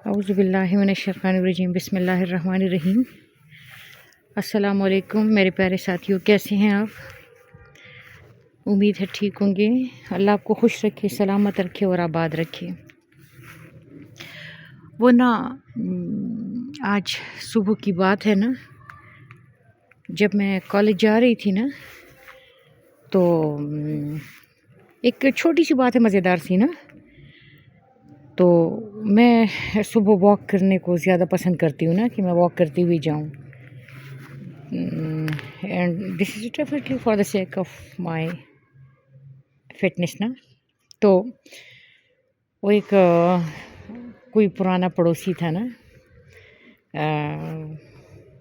اعوذ باللہ من الشیطان الرجیم، بسم اللہ الرحمن الرحیم۔ السلام علیکم میرے پیارے ساتھیوں، کیسے ہیں آپ؟ امید ہے ٹھیک ہوں گے۔ اللہ آپ کو خوش رکھے، سلامت رکھے اور آباد رکھے۔ وہ نا آج صبح کی بات ہے نا، جب میں کالج جا رہی تھی نا، تو ایک چھوٹی سی بات ہے، مزیدار سی نا۔ تو میں صبح واک کرنے کو زیادہ پسند کرتی ہوں نا، کہ میں واک کرتی ہوئی جاؤں، and this is definitely for the sake of my fitness نا۔ تو وہ ایک کوئی پرانا پڑوسی تھا نا،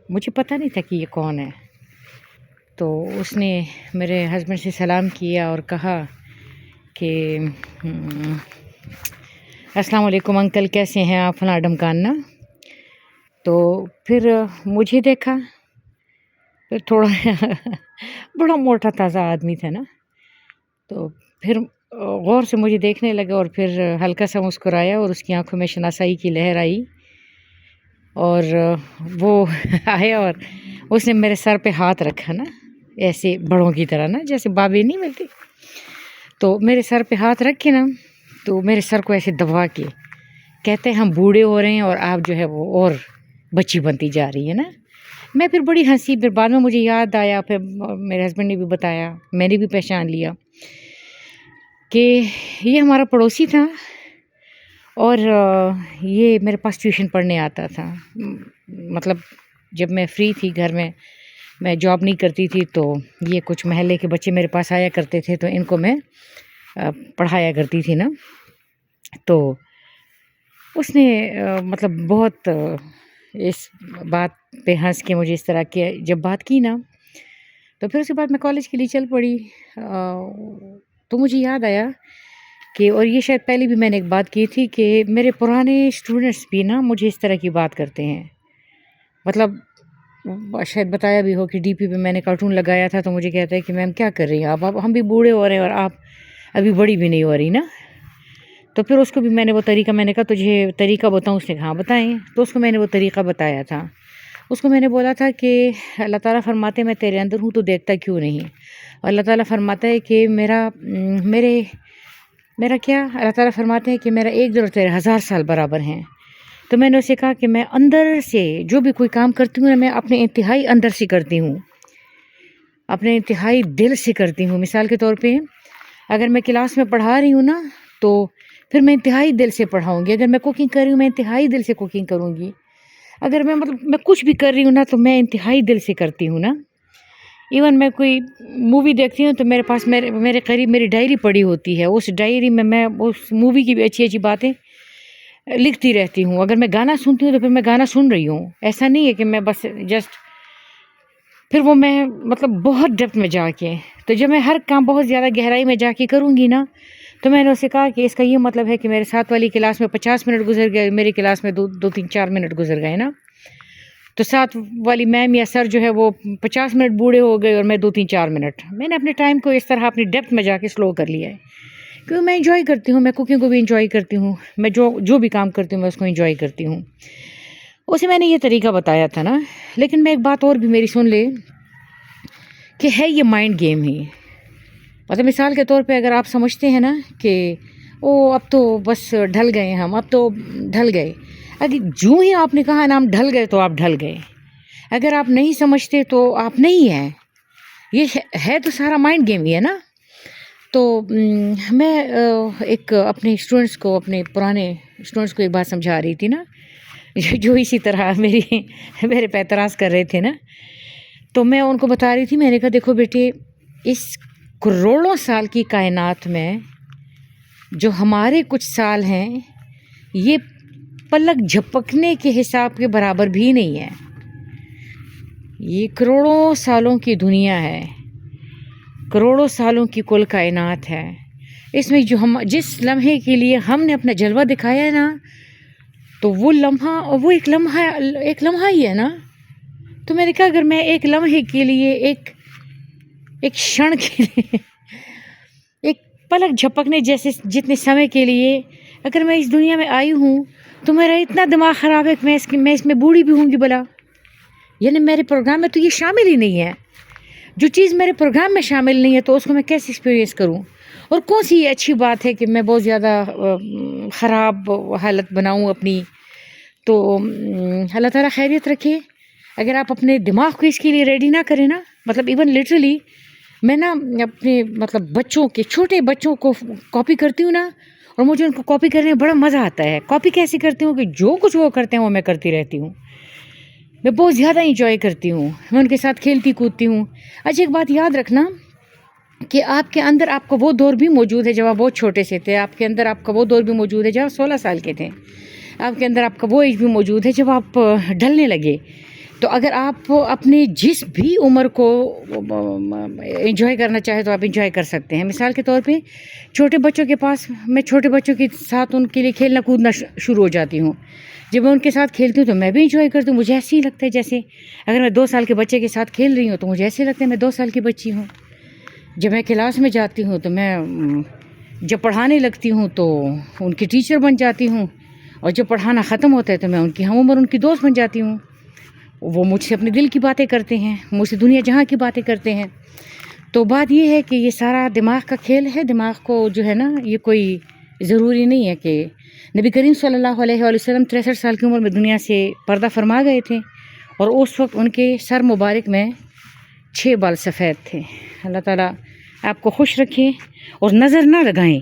مجھے پتہ نہیں تھا کہ یہ کون ہے۔ تو اس نے میرے ہسبینڈ سے سلام کیا اور کہا کہ السلام علیکم انکل، کیسے ہیں آپ، فلاں ڈمکان نا۔ تو پھر مجھے دیکھا، پھر تھوڑا بڑا موٹا تازہ آدمی تھا نا، تو پھر غور سے مجھے دیکھنے لگا اور پھر ہلکا سا مسکرایا اور اس کی آنکھوں میں شناسائی کی لہر آئی، اور وہ آیا اور اس نے میرے سر پہ ہاتھ رکھا نا، ایسے بڑوں کی طرح نا، جیسے بابے نہیں ملتے، تو میرے سر پہ ہاتھ رکھے نا، تو میرے سر کو ایسے دبا کے کہتے ہیں ہم بوڑھے ہو رہے ہیں اور آپ جو ہے وہ اور بچی بنتی جا رہی ہے نا۔ میں پھر بڑی ہنسی، پھر بعد میں مجھے یاد آیا، پھر میرے ہسبینڈ نے بھی بتایا، میں نے بھی پہچان لیا کہ یہ ہمارا پڑوسی تھا، اور یہ میرے پاس ٹیوشن پڑھنے آتا تھا۔ مطلب جب میں فری تھی گھر میں جاب نہیں کرتی تھی، تو یہ کچھ محلے کے بچے میرے پاس آیا کرتے تھے، تو ان کو میں پڑھایا کرتی تھی نا۔ تو اس نے مطلب بہت اس بات پہ ہنس کے مجھے اس طرح کہ جب بات کی نا، تو پھر اس کے بعد میں کالج کے لیے چل پڑی۔ تو مجھے یاد آیا کہ، اور یہ شاید پہلے بھی میں نے ایک بات کی تھی، کہ میرے پرانے اسٹوڈنٹس بھی نا مجھے اس طرح کی بات کرتے ہیں۔ مطلب شاید بتایا بھی ہو کہ ڈی پی پہ میں نے کارٹون لگایا تھا، تو مجھے کہتا ہے کہ میم کیا کر رہی ہیں آپ، ہم بھی بوڑھے ہو رہے ہیں اور آپ ابھی بڑی بھی نہیں ہو رہی نا۔ تو پھر اس کو بھی میں نے وہ طریقہ، میں نے کہا تجھے طریقہ بتاؤں، اس نے کہا بتائیں۔ تو اس کو میں نے وہ طریقہ بتایا تھا۔ اس کو میں نے بولا تھا کہ اللہ تعالیٰ فرماتے ہیں میں تیرے اندر ہوں تو دیکھتا کیوں نہیں، اور اللہ تعالیٰ فرماتا ہے کہ میرا کیا، اللہ تعالیٰ فرماتے ہیں کہ میرا ایک دن اور تیرے 1000 سال برابر ہیں۔ تو میں نے اسے کہا کہ میں اندر سے جو بھی کوئی کام کرتی ہوں نا، میں اپنے انتہائی اندر سے کرتی ہوں، اپنے انتہائی دل سے کرتی ہوں۔ مثال کے طور پہ اگر میں کلاس میں پڑھا رہی ہوں نا، تو پھر میں انتہائی دل سے پڑھاؤں گی۔ اگر میں کوکنگ کر رہی ہوں، میں انتہائی دل سے کوکنگ کروں گی۔ اگر میں کچھ بھی کر رہی ہوں نا، تو میں انتہائی دل سے کرتی ہوں نا۔ ایون میں کوئی مووی دیکھتی ہوں تو میرے پاس میرے قریب میری ڈائری پڑی ہوتی ہے، اس ڈائری میں اس مووی کی بھی اچھی اچھی باتیں لکھتی رہتی ہوں۔ اگر میں گانا سنتی ہوں تو پھر میں گانا سن رہی ہوں، ایسا نہیں ہے کہ میں بس جسٹ، پھر وہ میں مطلب بہت ڈیپتھ میں جا کے، تو جب میں ہر کام بہت زیادہ گہرائی میں جا کے کروں گی نا، تو میں نے اسے کہا کہ اس کا یہ مطلب ہے کہ میرے ساتھ والی کلاس میں 50 منٹ گزر گئے، میری کلاس میں 2-3-4 منٹ گزر گئے نا، تو ساتھ والی میم یا سر جو ہے وہ 50 منٹ بوڑھے ہو گئے اور میں 2-3-4 منٹ، میں نے اپنے ٹائم کو اس طرح اپنی ڈیپتھ میں جا کے سلو کر لیا ہے، کیونکہ میں انجوائے کرتی ہوں، میں کوکنگ کو بھی انجوائے کرتی ہوں، میں جو بھی کام کرتی ہوں میں اس کو انجوائے کرتی ہوں۔ اسے میں نے یہ طریقہ بتایا تھا نا، لیکن میں ایک بات اور بھی میری سن لے کہ ہے یہ مائنڈ گیم ہی۔ مطلب مثال کے طور پہ اگر آپ سمجھتے ہیں نا کہ اب تو بس ڈھل گئے ہم، اب تو ڈھل گئے، اگر جو ہی آپ نے کہا نا ہم ڈھل گئے، تو آپ ڈھل گئے۔ اگر آپ نہیں سمجھتے تو آپ نہیں ہیں، یہ ہے تو سارا مائنڈ گیم ہی ہے نا۔ تو میں ایک اپنے اسٹوڈنٹس کو، اپنے پرانے اسٹوڈنٹس کو ایک بات سمجھا رہی تھی نا، جو اسی طرح میرے پہ اعتراض کر رہے تھے نا، تو میں ان کو بتا رہی تھی، میں نے کہا دیکھو بیٹے، اس کروڑوں سال کی کائنات میں جو ہمارے کچھ سال ہیں، یہ پلک جھپکنے کے حساب کے برابر بھی نہیں ہے۔ یہ کروڑوں سالوں کی دنیا ہے، کروڑوں سالوں کی کل کائنات ہے، اس میں جو جس لمحے کے لیے ہم نے اپنا جلوہ دکھایا ہے نا، تو وہ لمحہ، وہ ایک لمحہ ہی ہے نا۔ تو میں نے کہا اگر میں ایک لمحے کے لیے، ایک شن کے لیے، ایک پلک جھپکنے جیسے جتنے سمے کے لیے اگر میں اس دنیا میں آئی ہوں، تو میرا اتنا دماغ خراب ہے کہ میں اس میں بوڑھی بھی ہوں گی بلا. یعنی میرے پروگرام میں تو یہ شامل ہی نہیں ہے. جو چیز میرے پروگرام میں شامل نہیں ہے تو اس کو میں کیسے ایکسپیرینس کروں؟ اور کون سی یہ اچھی بات ہے کہ میں بہت زیادہ خراب حالت بناؤں اپنی؟ تو اللہ تعالیٰ خیریت رکھے. اگر آپ اپنے دماغ کو اس کے لیے ریڈی نہ کریں نا، مطلب ایون لٹرلی میں نا اپنے مطلب بچوں کے چھوٹے بچوں کو کاپی کرتی ہوں نا، اور مجھے ان کو کاپی کرنے میں بڑا مزہ آتا ہے. کاپی کیسے کرتی ہوں کہ جو کچھ وہ کرتے ہیں وہ میں کرتی رہتی ہوں. میں بہت زیادہ انجوائے کرتی ہوں، میں ان کے ساتھ کھیلتی کودتی ہوں. اچھا ایک بات یاد رکھنا کہ آپ کے اندر آپ کا وہ دور بھی موجود ہے جب آپ بہت چھوٹے سے تھے. آپ کے اندر آپ کا وہ دور بھی موجود ہے جب آپ 16 سال کے تھے. آپ کے اندر آپ کا وہ ایج بھی موجود ہے جب آپ ڈھلنے لگے. تو اگر آپ اپنے جس بھی عمر کو انجوائے کرنا چاہے تو آپ انجوائے کر سکتے ہیں. مثال کے طور پہ چھوٹے بچوں کے پاس میں چھوٹے بچوں کے ساتھ ان کے لیے کھیلنا کودنا شروع ہو جاتی ہوں. جب میں ان کے ساتھ کھیلتی ہوں تو میں بھی انجوائے کرتی ہوں. مجھے ایسے ہی لگتا ہے جیسے اگر میں 2 سال کے بچے کے ساتھ کھیل رہی ہوں تو مجھے ایسے لگتا ہے میں 2 سال کی بچی ہوں. جب میں کلاس میں جاتی ہوں تو میں جب پڑھانے لگتی ہوں تو ان کی ٹیچر بن جاتی ہوں، اور جب پڑھانا ختم ہوتا ہے تو میں ان کی ہم عمر ان کی دوست بن جاتی ہوں. وہ مجھ سے اپنے دل کی باتیں کرتے ہیں، مجھ سے دنیا جہاں کی باتیں کرتے ہیں. تو بات یہ ہے کہ یہ سارا دماغ کا کھیل ہے. دماغ کو جو ہے نا، یہ کوئی ضروری نہیں ہے کہ نبی کریم صلی اللہ علیہ وآلہ وسلم 63 سال کی عمر میں دنیا سے پردہ فرما گئے تھے، اور اس وقت ان کے سر مبارک میں 6 بال سفید تھے. اللہ تعالیٰ آپ کو خوش رکھیں اور نظر نہ لگائیں